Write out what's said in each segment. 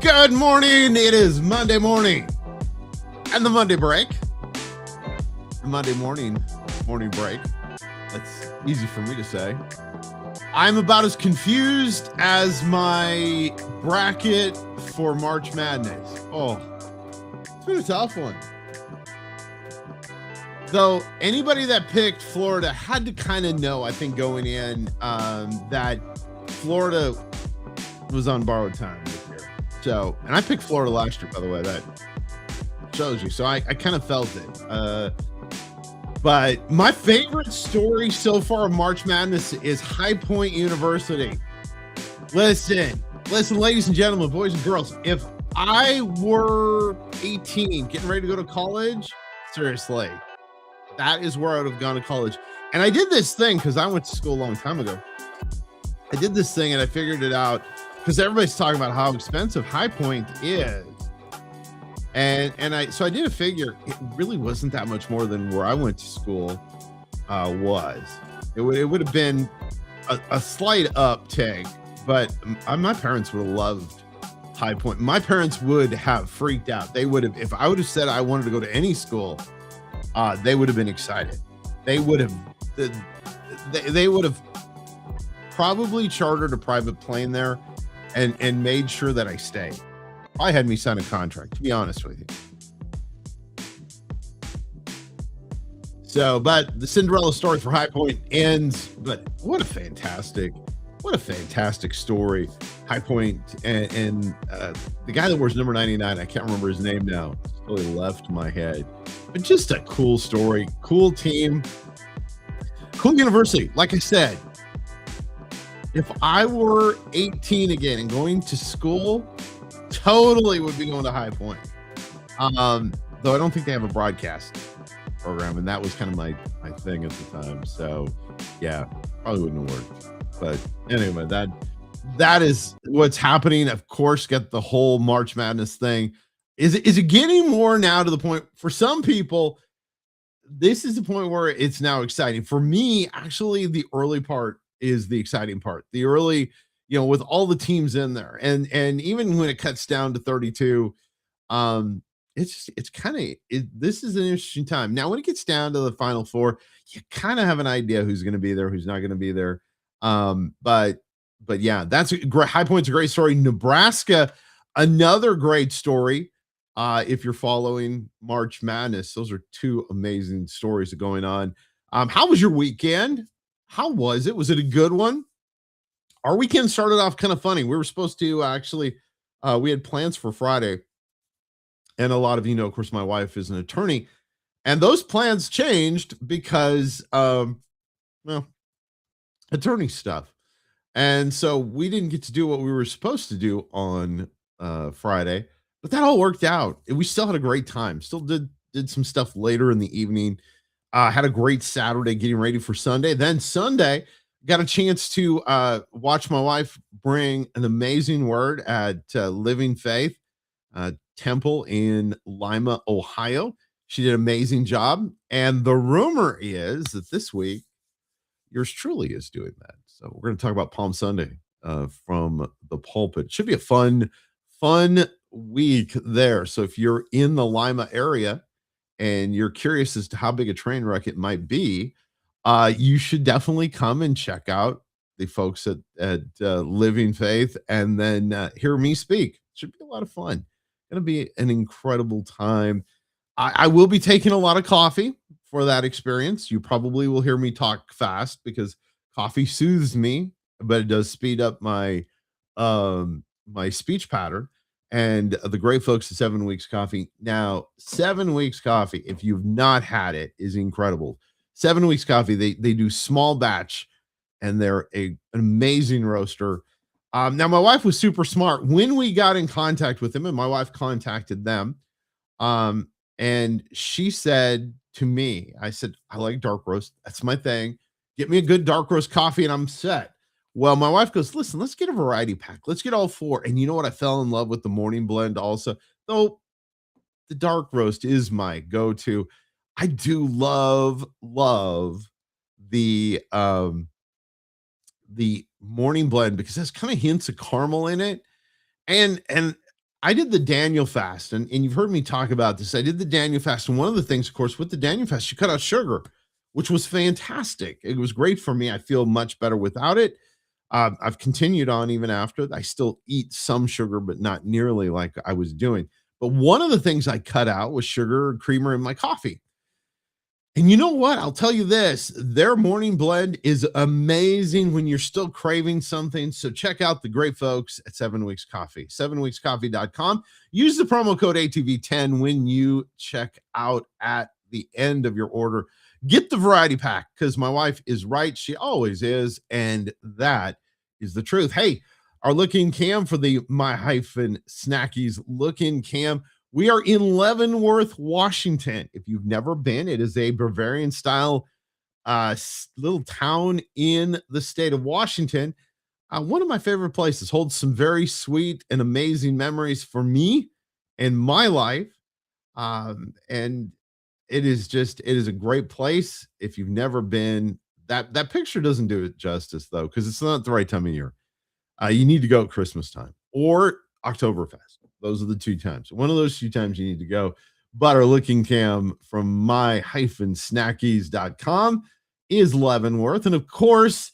Good morning. It is Monday morning and the Monday break. The Monday morning break. That's easy for me to say. I'm about as confused as my bracket for March Madness. Oh, it's been a tough one. Though anybody that picked Florida had to kind of know, I think, going in that Florida was on borrowed time this year. So, and I picked Florida last year, by the way. That shows you. So I kind of felt it. But my favorite story so far of March Madness is High Point University. Listen, ladies and gentlemen, boys and girls. If I were 18, getting ready to go to college, seriously, that is where I would have gone to college. And I did this thing because I went to school a long time ago. I did this thing and I figured it out because everybody's talking about how expensive High Point is. And I did a figure. It really wasn't that much more than where I went to school was. It would have been a slight uptick, but my parents would have loved High Point. My parents would have freaked out. They would have, if I would have said I wanted to go to any school, they would have been excited. They would have probably chartered a private plane there and made sure that I stayed. I had me sign a contract, to be honest with you. So, but the Cinderella story for High Point ends. But what a fantastic story. High Point and the guy that wears number 99, I can't remember his name now. It's totally left my head. But just a cool story, cool team, cool university. Like I said, if I were 18 again and going to school, totally would be going to High Point. Though I don't think they have a broadcast program, and that was kind of my thing at the time. So yeah, probably wouldn't have worked. But anyway, that is what's happening. Of course, get the whole March Madness thing. Is it getting more now to the point for some people? This is the point where it's now exciting. For me, actually, the early part is the exciting part. The early, with all the teams in there, and even when it cuts down to 32, it's kind of this is an interesting time. Now, when it gets down to the Final Four, you kind of have an idea who's going to be there, who's not going to be there. But yeah, that's a great. High Point's a great story. Nebraska, another great story. If you're following March Madness, those are two amazing stories going on. How was your weekend? How was it? Was it a good one? Our weekend started off kind of funny. We were supposed to actually, we had plans for Friday. And a lot of of course, my wife is an attorney. And those plans changed because, attorney stuff. And so we didn't get to do what we were supposed to do on Friday. But that all worked out. We still had a great time. Still did some stuff later in the evening. Had a great Saturday getting ready for Sunday. Then Sunday, got a chance to watch my wife bring an amazing word at Living Faith Temple in Lima, Ohio. She did an amazing job. And the rumor is that this week, yours truly is doing that. So we're going to talk about Palm Sunday from the pulpit. Should be a fun week there. So if you're in the Lima area and you're curious as to how big a train wreck it might be, you should definitely come and check out the folks at Living Faith and then hear me speak. Should be a lot of fun. Going to be an incredible time. I will be taking a lot of coffee for that experience. You probably will hear me talk fast because coffee soothes me, but it does speed up my my speech pattern. And the great folks at 7 Weeks Coffee. Now, 7 Weeks Coffee, if you've not had it, is incredible. 7 Weeks Coffee, they do small batch, and they're an amazing roaster. Now, my wife was super smart. When we got in contact with them, and my wife contacted them, and she said to me, I said, I like dark roast. That's my thing. Get me a good dark roast coffee, and I'm set. Well, my wife goes, listen, let's get a variety pack. Let's get all four. And you know what? I fell in love with the morning blend also, though the dark roast is my go-to. I do love the morning blend because there's kind of hints of caramel in it. And I did the Daniel fast, and you've heard me talk about this. I did the Daniel fast, and one of the things, of course, with the Daniel fast, you cut out sugar, which was fantastic. It was great for me. I feel much better without it. I've continued on even after. I still eat some sugar, but not nearly like I was doing. But one of the things I cut out was sugar and creamer in my coffee. And you know what? I'll tell you this, their morning blend is amazing when you're still craving something. So check out the great folks at 7 Weeks Coffee, 7weekscoffee.com. Use the promo code ATV10 when you check out at the end of your order. Get the variety pack because my wife is right. She always is. And that is the truth. Hey, our looking cam for the My Hyphen Snackies looking cam. We are in Leavenworth, Washington. If you've never been, it is a Bavarian style little town in the state of Washington. One of my favorite places, holds some very sweet and amazing memories for me and my life. And it is a great place. If you've never been, that picture doesn't do it justice though, because it's not the right time of year. You need to go at Christmas time or Oktoberfest. Those are the two times. One of those two times you need to go. But our looking cam from my-snackies.com is Leavenworth. And of course,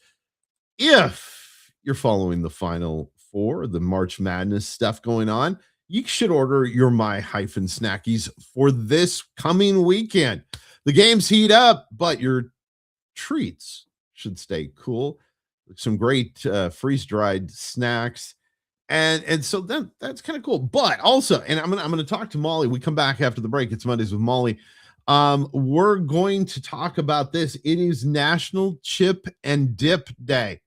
if you're following the Final Four, the March Madness stuff going on, you should order your My-Snackies for this coming weekend. The games heat up, but your treats should stay cool. Some great freeze-dried snacks. And so that's kind of cool. But also, and I'm gonna talk to Molly. We come back after the break. It's Mondays with Molly. We're going to talk about this. It is National Chip and Dip Day.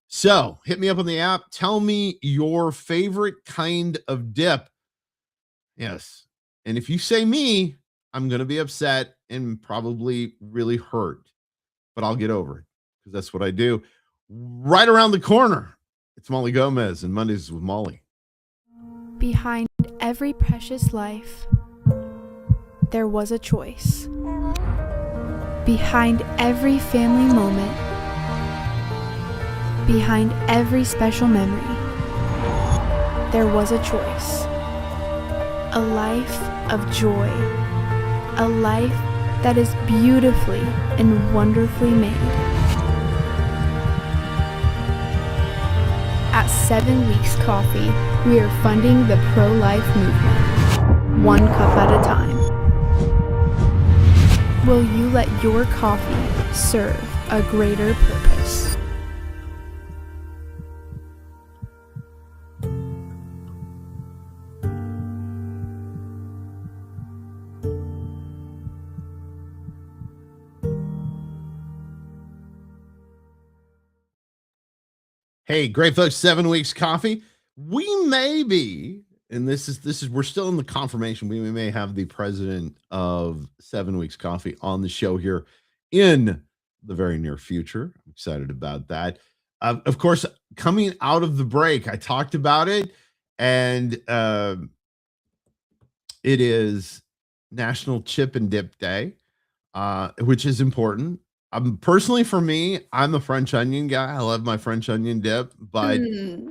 So hit me up on the app. Tell me your favorite kind of dip. Yes. And if you say me, I'm gonna be upset and probably really hurt, but I'll get over it because that's what I do. Right around the corner. It's Molly Gomez and Mondays with Molly. Behind every precious life, there was a choice. Behind every family moment, behind every special memory, there was a choice. A life of joy. A life that is beautifully and wonderfully made. At 7 Weeks Coffee, we are funding the pro-life movement, one cup at a time. Will you let your coffee serve a greater purpose? Hey, great folks, 7 Weeks Coffee. We may be, and this is we're still in the confirmation. We may have the president of 7 Weeks Coffee on the show here in the very near future. I'm excited about that. Of course, coming out of the break, I talked about it, and it is National Chip and Dip Day, which is important. Personally, for me, I'm a French onion guy. I love my French onion dip, but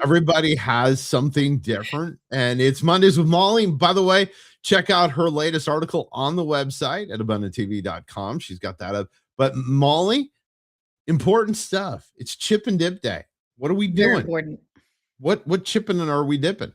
everybody has something different. And it's Mondays with Molly. By the way, check out her latest article on the website at abundanttv.com. She's got that up. But Molly, important stuff. It's Chip and Dip Day. What are we doing? Very important. What chipping are we dipping?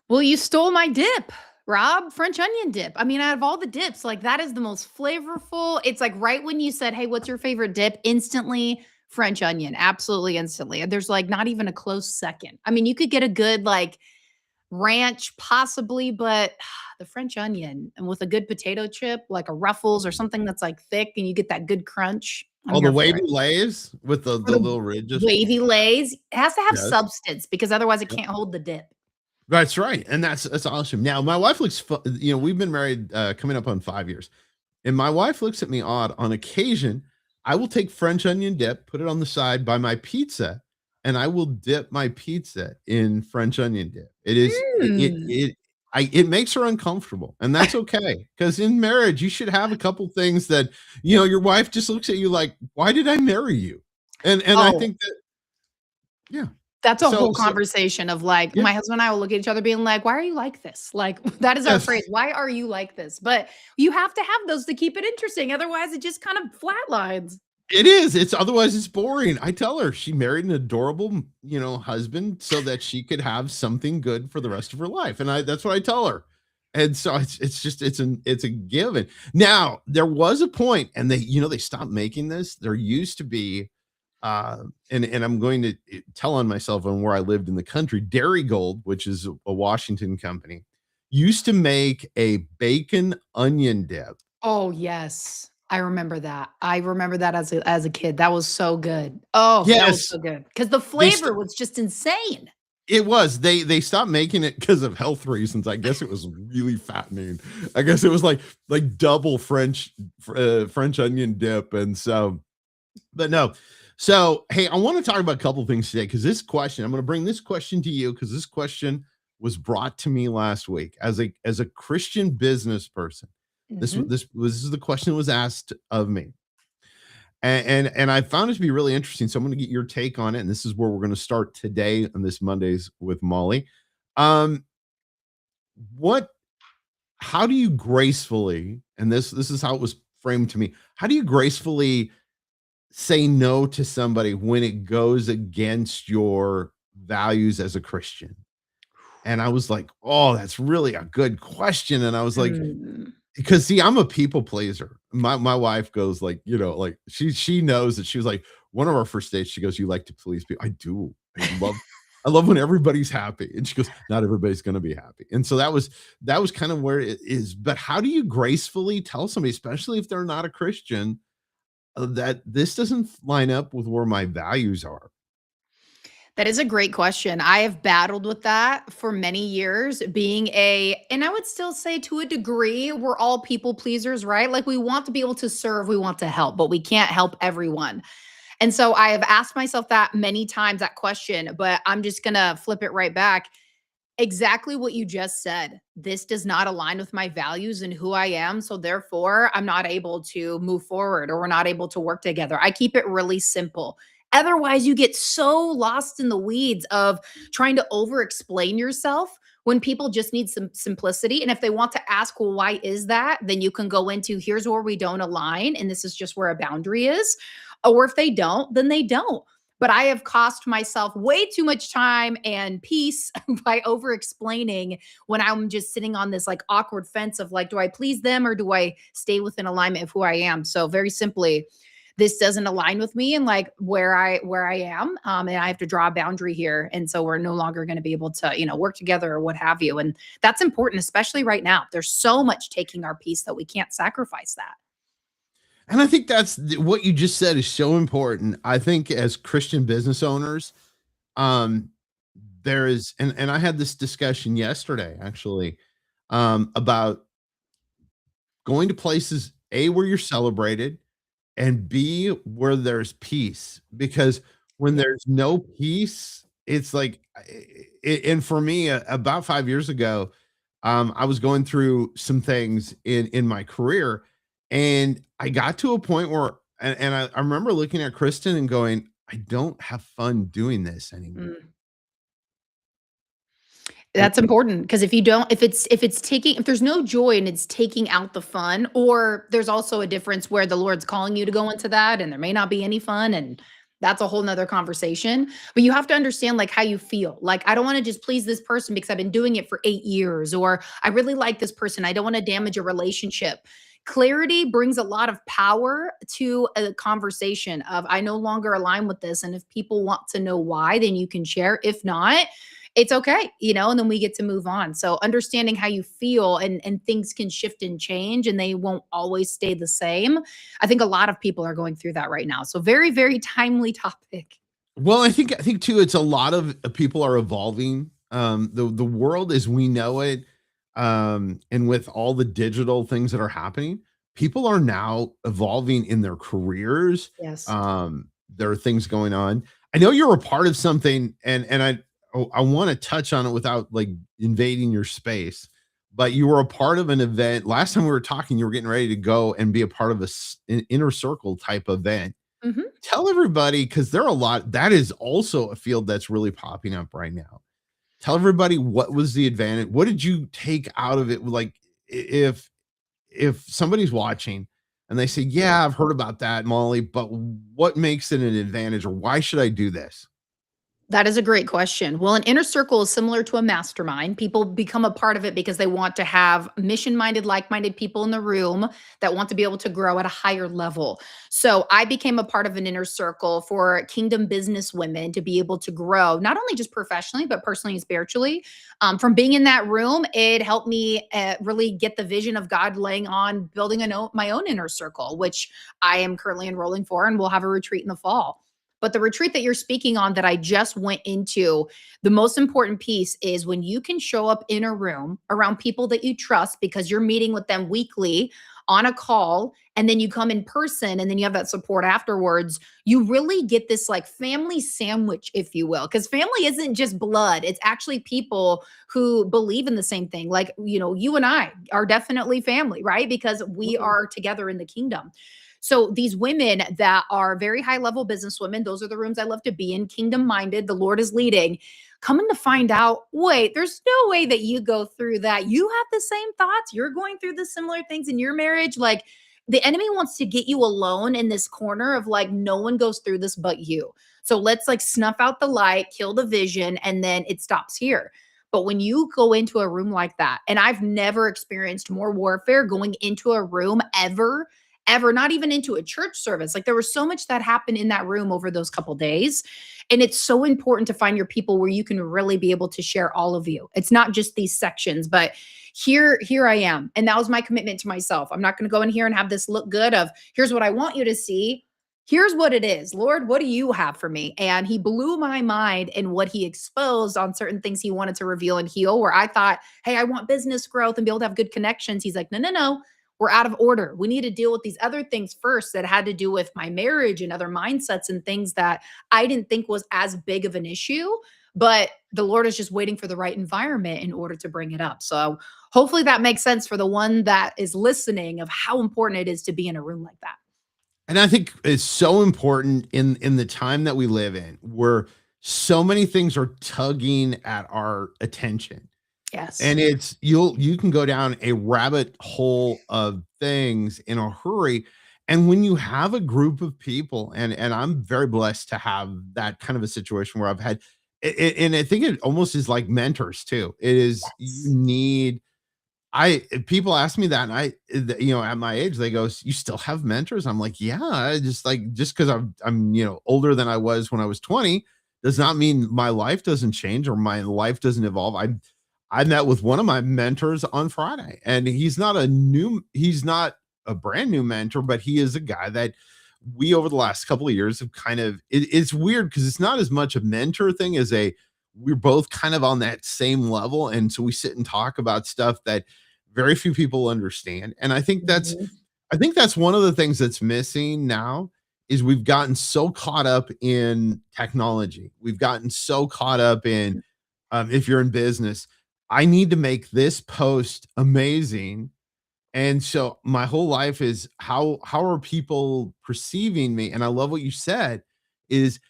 Well, you stole my dip, Rob. French onion dip. I mean, out of all the dips, like that is the most flavorful. It's like right when you said, hey, what's your favorite dip? Instantly French onion. Absolutely instantly. There's like not even a close second. I mean, you could get a good like ranch possibly, but the French onion and with a good potato chip, like a Ruffles or something that's like thick and you get that good crunch. Oh, the wavy lays with the little ridges. Wavy lays. It has to have substance because otherwise it can't hold the dip. That's right. And that's awesome. Now, my wife looks, we've been married coming up on 5 years. And my wife looks at me odd. On occasion, I will take French onion dip, put it on the side by my pizza, and I will dip my pizza in French onion dip. It is, it makes her uncomfortable. And that's okay. Because in marriage, you should have a couple things that, your wife just looks at you like, why did I marry you? And I think that, yeah. That's a So whole conversation of, like, yeah, my husband and I will look at each other being like, "Why are you like this?" Like, that is our yes, phrase, "Why are you like this?" But you have to have those to keep it interesting, otherwise it just kind of flatlines. it is. It's otherwise it's boring. I tell her she married an adorable, husband so that she could have something good for the rest of her life. And that's what I tell her. And so it's just it's a given. Now, there was a point and they stopped making this. There used to be and I'm going to tell on myself on where I lived in the country. Dairy Gold, which is a Washington company, used to make a bacon onion dip. Oh, yes. I remember that. I remember that as a kid. That was so good. Oh, that was Yes, so good because the they flavor was just insane. it was. They stopped making it because of health reasons. I guess it was really fattening. I guess it was like double French onion dip, and so, but no. So, hey, I want to talk about a couple things today because this question, I'm going to bring this question to you because this question was brought to me last week as a Christian business person. Mhm. This is the question that was asked of me. And I found it to be really interesting. So I'm going to get your take on it. And this is where we're going to start today on this Mondays with Molly. Um, what how do you gracefully, and this is how it was framed to me, how do you gracefully say no to somebody when it goes against your values as a Christian? And I was like, oh, that's really a good question. And I was like, Mm. because see, I'm a people pleaser. My wife goes like, like she knows that she was like one of our first dates. She goes, "You like to please people." I do. I love when everybody's happy. And she goes, "Not everybody's going to be happy." And so that was kind of where it is. But how do you gracefully tell somebody, especially if they're not a Christian, that this doesn't line up with where my values are? That is a great question. I have battled with that for many years, being and I would still say to a degree, we're all people pleasers, right? Like we want to be able to serve, we want to help, but we can't help everyone. And so I have asked myself that many times, that question, but I'm just going to flip it right back. Exactly what you just said. This does not align with my values and who I am. So therefore, I'm not able to move forward or we're not able to work together. I keep it really simple. Otherwise, you get so lost in the weeds of trying to over explain yourself when people just need some simplicity. And if they want to ask, well, why is that? Then you can go into here's where we don't align. And this is just where a boundary is. Or if they don't, then they don't. But I have cost myself way too much time and peace by over explaining when I'm just sitting on this like awkward fence of like, do I please them or do I stay within alignment of who I am? So very simply, this doesn't align with me and like where I am, and I have to draw a boundary here, and so we're no longer going to be able to work together or what have you, and that's important, especially right now. There's so much taking our peace that we can't sacrifice that. And I think what you just said is so important. I think as Christian business owners, um, there is, and I had this discussion yesterday actually, about going to places A where you're celebrated and B where there's peace. Because when Yeah. there's no peace, it's like, and for me, about 5 years ago, I was going through some things in my career, and I got to a point where, and I remember looking at Kristen and going, I don't have fun doing this anymore. Mm. That's important because if you don't if there's no joy and it's taking out the fun, or there's also a difference where the Lord's calling you to go into that and there may not be any fun, and that's a whole nother conversation. But you have to understand like how you feel. Like, I don't want to just please this person because I've been doing it for 8 years, or I really like this person. I don't want to damage a relationship. Clarity brings a lot of power to a conversation of I no longer align with this. And if people want to know why, then you can share. If not, it's okay, and then we get to move on. So understanding how you feel, and things can shift and change and they won't always stay the same. I think a lot of people are going through that right now. So very, very timely topic. Well, I think too, it's a lot of people are evolving. The world as we know it, and with all the digital things that are happening, people are now evolving in their careers. Yes. There are things going on. I know you're a part of something, and I want to touch on it without like invading your space. But you were a part of an event last time we were talking. You were getting ready to go and be a part of an inner circle type event. Mhm. Tell everybody, because there are a lot, that is also a field that's really popping up right now. Tell everybody, what was the advantage? What did you take out of it? Like, if somebody's watching and they say, "Yeah, I've heard about that, Molly, but what makes it an advantage, or why should I do this?" That is a great question. Well, an inner circle is similar to a mastermind. People become a part of it because they want to have mission minded, like minded people in the room that want to be able to grow at a higher level. So I became a part of an inner circle for kingdom business women to be able to grow, not only just professionally, but personally and spiritually. From being in that room, it helped me really get the vision of God laying on building my own inner circle, which I am currently enrolling for, and we'll have a retreat in the fall. But the retreat that you're speaking on that I just went into, the most important piece is when you can show up in a room around people that you trust because you're meeting with them weekly on a call, and then you come in person and then you have that support afterwards, you really get this like family sandwich, if you will. Because family isn't just blood, it's actually people who believe in the same thing. Like, you and I are definitely family, right? Because we Mhm. are together in the kingdom. So these women that are very high level business women, those are the rooms I love to be in, kingdom minded, the Lord is leading. Coming to find out, wait, there's no way that you go through that. You have the same thoughts. You're going through the similar things in your marriage. Like the enemy wants to get you alone in this corner of like, no one goes through this but you. So let's like snuff out the light, kill the vision, and then it stops here. But when you go into a room like that, and I've never experienced more warfare going into a room ever, not even into a church service. Like there was so much that happened in that room over those couple days. And it's so important to find your people where you can really be able to share all of you. It's not just these sections, but here I am. And that was my commitment to myself. I'm not going to go in here and have this look good of here's what I want you to see. Here's what it is. Lord, what do you have for me? And he blew my mind in what he exposed on certain things he wanted to reveal and heal, where I thought, hey, I want business growth and be able to have good connections. He's like, no, no, no, we're out of order. We need to deal with these other things first that had to do with my marriage and other mindsets and things that I didn't think was as big of an issue. But the Lord is just waiting for the right environment in order to bring it up. So hopefully that makes sense for the one that is listening of how important it is to be in a room like that. And I think it's so important in the time that we live in, where so many things are tugging at our attention. Yes. And you can go down a rabbit hole of things in a hurry. And when you have a group of people, and I'm very blessed to have that kind of a situation where I've had and I think it almost is like mentors too. It is, you Yes. need, people ask me that, and at my age, they go, "You still have mentors?" I'm like, "Yeah, I just like, just because I'm older than I was when I was 20 does not mean my life doesn't change or my life doesn't evolve." I met with one of my mentors on Friday, and he's not a brand new mentor, but he is a guy that we over the last couple of years have kind of, it's weird because it's not as much a mentor thing as we're both kind of on that same level. And so we sit and talk about stuff that very few people understand. And Mhm. I think that's one of the things that's missing now, is we've gotten so caught up in technology. We've gotten so caught up in, if you're in business, I need to make this post amazing. And so my whole life is, how are people perceiving me? And I love what you said, is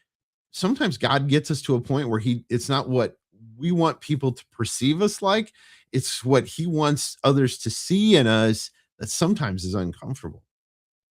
sometimes God gets us to a point where it's not what we want people to perceive us like, it's what he wants others to see in us that sometimes is uncomfortable.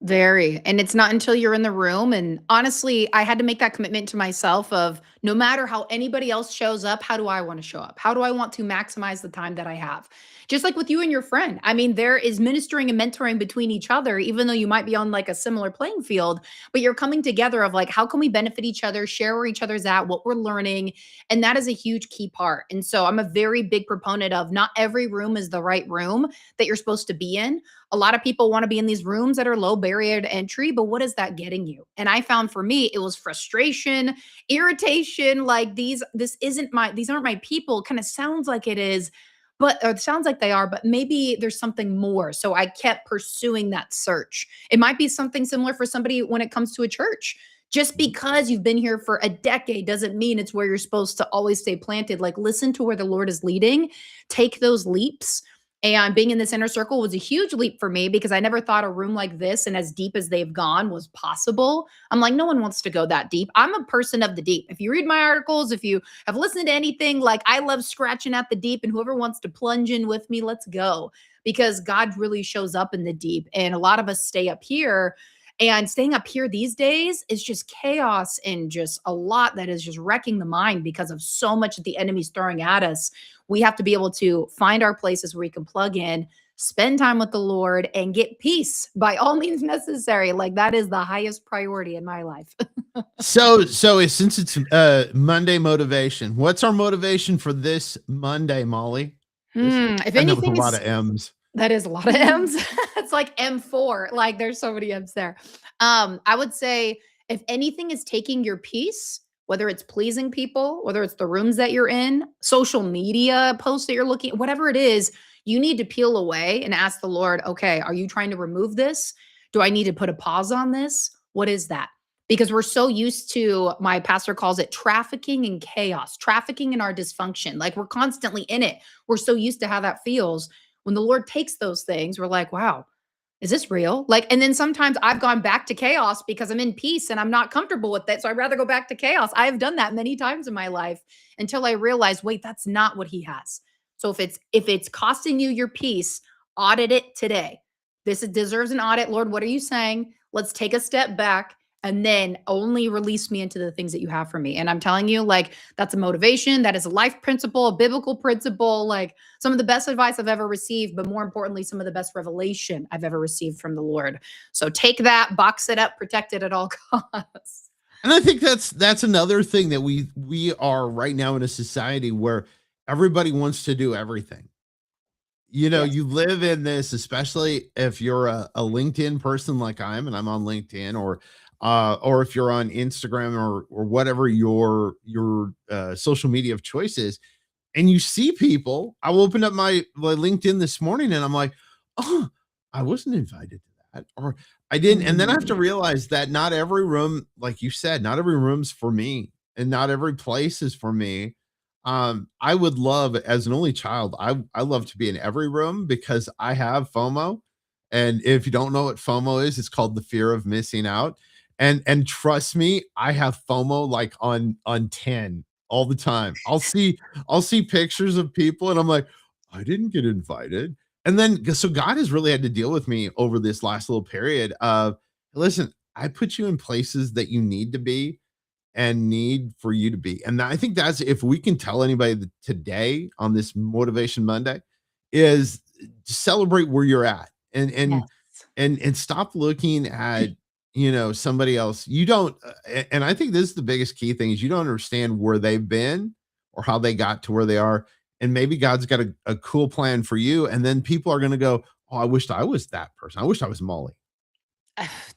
Very. And it's not until you're in the room. And honestly, I had to make that commitment to myself of no matter how anybody else shows up, how do I want to show up? How do I want to maximize the time that I have? Just like with you and your friend. I mean, there is ministering and mentoring between each other, even though you might be on like a similar playing field, but you're coming together of like, how can we benefit each other, share where each other's at, what we're learning? And that is a huge key part. And so I'm a very big proponent of not every room is the right room that you're supposed to be in. A lot of people want to be in these rooms that are low barrier to entry, but what is that getting you? And I found for me, it was frustration, irritation, like these aren't my people. Kind of sounds like it is, but or it sounds like they are, but maybe there's something more. So I kept pursuing that search. It might be something similar for somebody when it comes to a church. Just because you've been here for a decade doesn't mean it's where you're supposed to always stay planted. Like, listen to where the Lord is leading, take those leaps, And being in this inner circle was a huge leap for me because I never thought a room like this and as deep as they've gone was possible. I'm like, no one wants to go that deep. I'm a person of the deep. If you read my articles, if you have listened to anything, like I love scratching at the deep, and whoever wants to plunge in with me, let's go. Because God really shows up in the deep. And a lot of us stay up here. And staying up here these days is just chaos and just a lot that is just wrecking the mind because of so much that the enemy's throwing at us. We have to be able to find our places where we can plug in, spend time with the Lord, and get peace by all means necessary. Like that is the highest priority in my life. Since it's Monday motivation, what's our motivation for this Monday, Molly? If I know with a anything lot is of M's. that is a lot of M's. It's like M4. Like there's so many M's there. I would say if anything is taking your peace, whether it's pleasing people, whether it's the rooms that you're in, social media posts that you're looking, whatever it is, you need to peel away and ask the Lord, okay, are you trying to remove this? Do I need to put a pause on this? What is that? Because we're so used to, my pastor calls it trafficking in chaos, trafficking in our dysfunction. Like we're constantly in it. We're so used to how that feels. When the Lord takes those things, we're like, wow, is this real? Like, and then sometimes I've gone back to chaos because I'm in peace and I'm not comfortable with it. So I'd rather go back to chaos. I have done that many times in my life until I realized, wait, that's not what he has. So if it's costing you your peace, audit it today. Deserves an audit. Lord, what are you saying? Let's take a step back and then only release me into the things that you have for me. And I'm telling you, like, that's a motivation. That is a life principle, a biblical principle, like some of the best advice I've ever received, but more importantly, some of the best revelation I've ever received from the Lord. So take that, box it up, protect it at all costs. And I think that's another thing that we are right now in a society where everybody wants to do everything. Yes. You live in this, especially if you're a LinkedIn person like and I'm on LinkedIn, or if you're on Instagram or whatever your social media of choice is, and you see people. I opened up my LinkedIn this morning and I'm like, oh, I wasn't invited to that, or I didn't. And then I have to Mm. realize that not every room, like you said, not every room's for me, and not every place is for me. I would love, as an only child, I love to be in every room because I have FOMO. And if you don't know what FOMO is, it's called the fear of missing out. And trust me, I have FOMO like on 10 all the time. I'll see pictures of people and I'm like, I didn't get invited. And then so God has really had to deal with me over this last little period of, listen, I put you in places that you need to be and need for you to be. And I think that's, if we can tell anybody that today on this Motivation Monday, is celebrate where you're at, and Yes. stop looking at somebody else. You don't and I think this is the biggest key thing, is you don't understand where they've been or how they got to where they are. And maybe God's got a cool plan for you. And then people are going to go, oh, I wished I was that person. I wished I was Molly.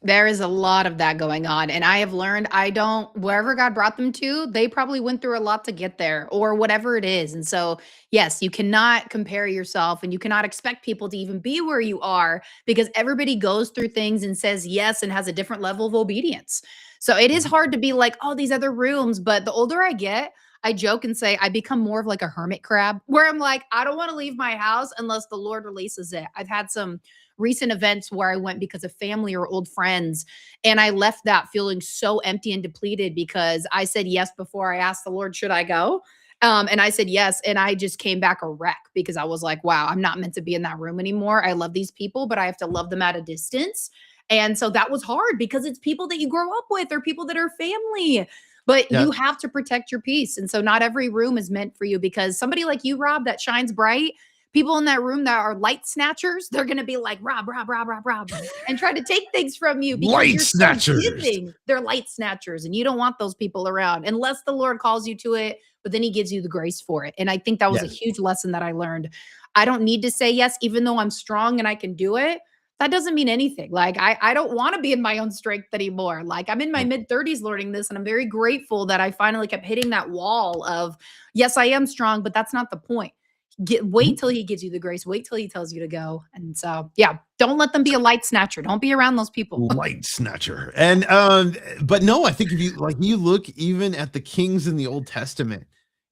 There is a lot of that going on. And I have learned I don't, wherever God brought them to, they probably went through a lot to get there or whatever it is. And so, yes, you cannot compare yourself and you cannot expect people to even be where you are because everybody goes through things and says yes and has a different level of obedience. So it is Mhm. hard to be like, oh, these other rooms. But the older I get, I joke and say I become more of like a hermit crab where I'm like, I don't want to leave my house unless the Lord releases it. I've had some recent events where I went because of family or old friends. And I left that feeling so empty and depleted because I said yes before I asked the Lord, should I go? And I said yes. And I just came back a wreck because I was like, wow, I'm not meant to be in that room anymore. I love these people, but I have to love them at a distance. And so that was hard because it's people that you grow up with or people that are family. But Yeah. you have to protect your peace. And so not every room is meant for you because somebody like you, Rob, that shines bright, people in that room that are light snatchers, they're going to be like, Rob, Rob, Rob, Rob, Rob, and try to take things from you because Light you're so snatchers. giving. They're light snatchers, and you don't want those people around unless the Lord calls you to it, but then he gives you the grace for it. And I think that was a Yes. huge lesson that I learned. I don't need to say yes, even though I'm strong and I can do it. That doesn't mean anything. Like, I don't want to be in my own strength anymore. Like, I'm in my Nope. mid 30s learning this, and I'm very grateful that I finally kept hitting that wall of, yes, I am strong, but that's not the point. Wait till he gives you the grace. Wait till he tells you to go. And so, yeah, don't let them be a light snatcher. Don't be around those people. Light snatcher. And but no, I think if you look even at the kings in the Old Testament,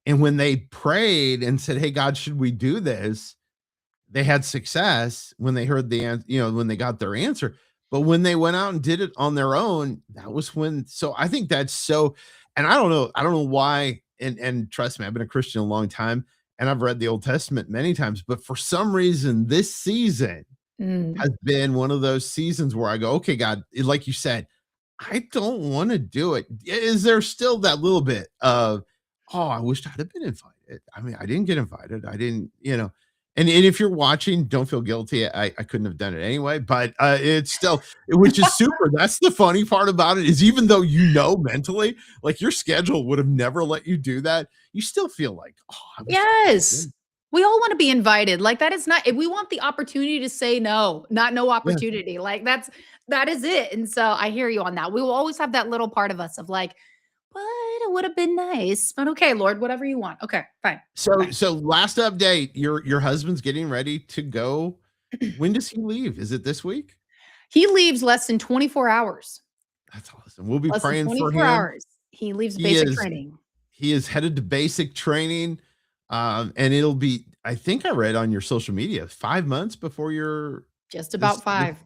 and when they prayed and said, hey God, should we do this, they had success when they heard the when they got their answer. But when they went out and did it on their own, that was when. So I think that's so. And I don't know why. And trust me, I've been a Christian a long time, and I've read the Old Testament many times. But for some reason, this season Mm. has been one of those seasons where I go, okay, God, like you said, I don't want to do it. Is there still that little bit of, oh, I wished I'd have been invited? I mean, I didn't get invited. I didn't, and if you're watching, don't feel guilty. I couldn't have done it anyway, but it's still, which is super. That's the funny part about it is even though mentally, like your schedule would have never let you do that, you still feel like, oh, I wish I could have Yes. been. We all wanna be invited, like, that is not if we want the opportunity to say no, not no Yeah. opportunity, like, that is it, and so I hear you on that. We will always have that little part of us of like, "But it would have been nice, but okay, Lord, whatever you want. Okay, fine, So fine." so last update, your husband's getting ready to go. When does he leave? Is it this week? He leaves less than 24 hours. That's awesome. We'll be Less than praying for 24 him. hours. He leaves He basic is training. he is headed to basic training, and it'll be I think I read on your social media 5 months before your Just this about this 5.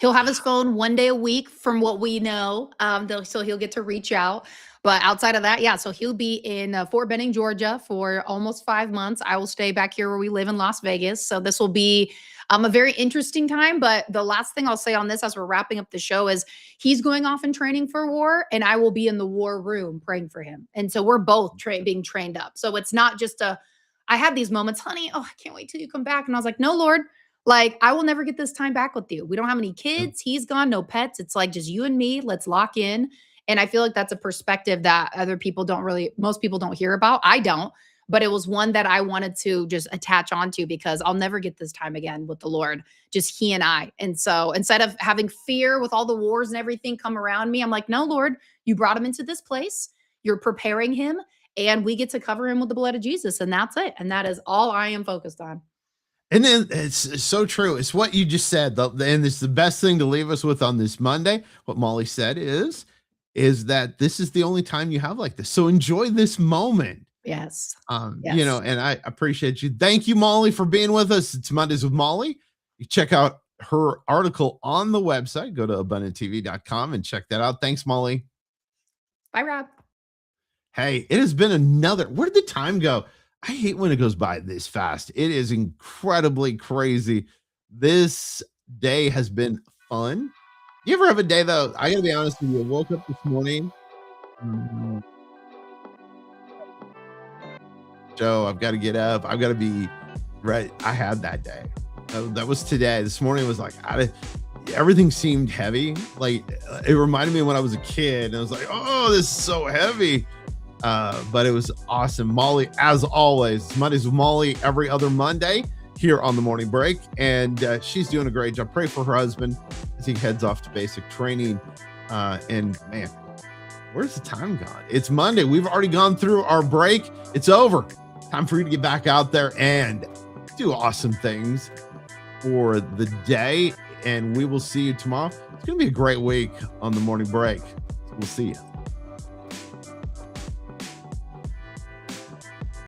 He'll have his phone 1 day a week from what we know, though, so he'll get to reach out, but outside of that, yeah, so he'll be in, Fort Benning, Georgia for almost 5 months. I will stay back here where we live in Las Vegas, so this will be, a very interesting time, but the last thing I'll say on this as we're wrapping up the show is he's going off and training for war, and I will be in the war room praying for him, and so we're both being trained up, so it's not just a I had these moments, "Honey, oh, I can't wait till you come back," and I was like, "No, Lord, like, I will never get this time back with you. We don't have any Yeah. kids. He's gone, no pets. It's like just you and me. Let's lock in." And I feel like that's a perspective that other people don't really, most people don't hear about. I don't, but it was one that I wanted to just attach onto because I'll never get this time again with the Lord, just he and I. And so instead of having fear with all the wars and everything come around me, I'm like, no, Lord, you brought him into this place. You're preparing him, and we get to cover him with the blood of Jesus. And that's it. And that is all I am focused on. And then it's so true. It's what you just said, and it's the best thing to leave us with on this Monday. What Molly said is that this is the only time you have like this. So enjoy this moment. Yes. Yes. And I appreciate you. Thank you, Molly, for being with us. It's Mondays with Molly. You check out her article on the website. Go to abundanttv.com and check that out. Thanks, Molly. Bye, Rob. Hey, it has been another. Where did the time go? I hate when it goes by this fast. It is incredibly crazy. This day has been fun. You ever have a day though? I gotta be honest with you. I woke up this morning. mm, Joe, I've got to get up. I've got to be ready. I had that day. That was today. This morning was like everything seemed heavy. Like it reminded me of when I was a kid, and I was like, "Oh, this is so heavy." But it was awesome. Molly, as always, it's Mondays with Molly every other Monday here on the morning break. And she's doing a great job. Pray for her husband as he heads off to basic training. And man, where's the time gone? It's Monday. We've already gone through our break. It's over. Time for you to get back out there and do awesome things for the day. And we will see you tomorrow. It's going to be a great week on the morning break. So we'll see you.